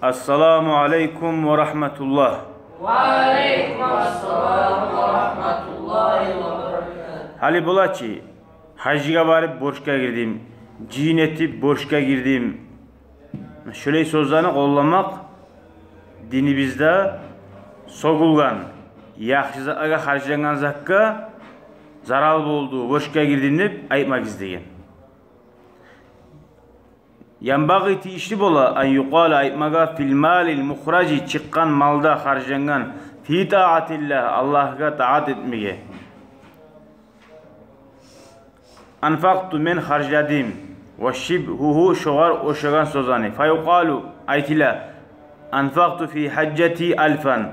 Assalamu alaikum ve rahmetullah. Ve aleykümselam ve rahmetullahi ve berekatuhu. Hali bola ki hacıga barıp borçka girdim, cihin etip borçka girdim. Şöyle sözlerini kollamak dinimizde sogulgan, yaxşıza harcanan zakka zaral boldu, borçka girdim dep aytmak izlegen. Yanbağı tiyişli bola an yuqala aytmaga fil malil muhraci çıkkan malda harcanan fi taatillah Allah'a taat etmeye. Anfaqtu men harcadim ve şibhuhu şoğar oşagan sozani. Fayuqalu aytila anfaqtu fi haccati alfan.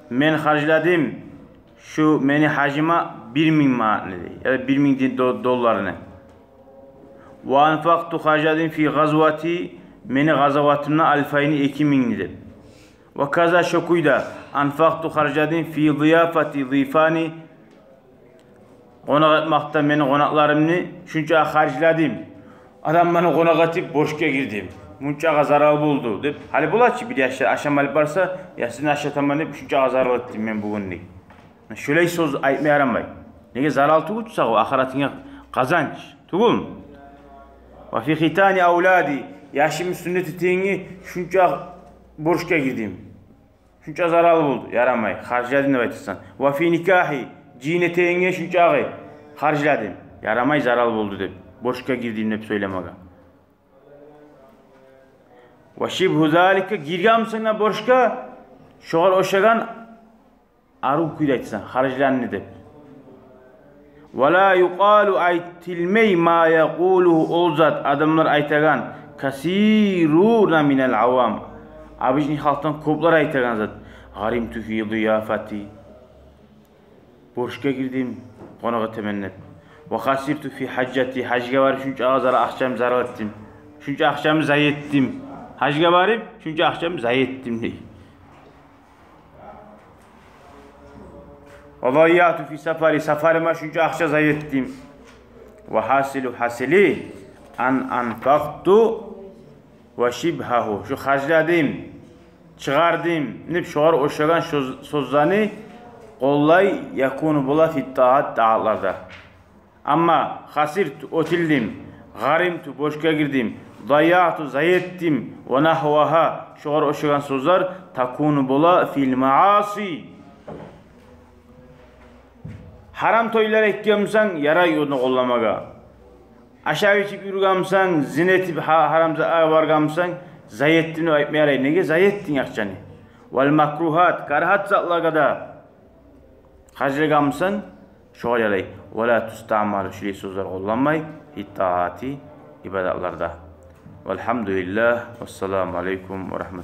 Men harcadim şu meni hacıma 1000 manidi ya da 1000 dolarını. Ve anfaqtu harcadim fi gazvati meni gazavatımna alfayni 2000 idi. Ve kaza şokuyda anfaqtu harcadim fi ziyafati zifani qonak etmaqta meni qonaqlarımni şuncha harcladim. Adam bana qonak etip borçka girdim. Munchaga zarar boldu deb. Hali bo'ladchi bir yaşta aşam alib barsa, ya sizin aşataman deb shunchaga zarar etdim men bugunlik. Şöyle söz aytmay yaramay. Nega zarar tugutsa o ahiretinge qazanch. Tugul. Ve fi khitani avladi yaşım sünneti tengi şuncha borçka girdim. Şuncha zarar boldu. Yaramay. Harcladim deb aytsan. Ve fi nikahi cine tengi şunchaga harcladim. Yaramay zarar boldu deb. Borçka girdim deb söylemege. Ve şibhu zalika girgamsın borçka şoğal oşagan aru kuylaytsan harclanını deb. Ve la yuqalu aytilmey ma yaquluhu olzat adamlar aytagan kasiruna minel avam. Abijni halktan koplar aytagan zat. Garimtu fi ziyafati. Borçka girdim qonağa temennep. Ve khasirtu fi haccati hacga var şuncha azara akşam zarar ettim. Şuncha akşam zayi ettim. Hacga barıp şuncha akşam zayi ettim dey. Ve zayyatu fi safari safarıma şuncha akşam zayi ettim. Ve hasilu hasili an anfaqtu ve şibhahu. Şu harcladım, çıkardım. Nip şoğar oşagan sözlerini qollay yakunu bola fit taat taatlarda. Ama hasirtu otildim, garimtu borçka girdim, zayyatu zayettim ve nahvaha şoğar oşagan sözler takunu bola fil maasi. Haram toylar ekkamsan yaray onu qollamaga. Aşağı içip yürügamsan, zinetip haramza vargamsan zayettin aytmay yaray. Nege zayettin yakçani? Vel makruhat karhat zatlarga da harcagamsan şoğal yaray. Ve la tustamalu şöyle sözler kullanmay itaati ibadatlarda. Velhamdülillah. Vesselamu aleyküm ve rahmetullah.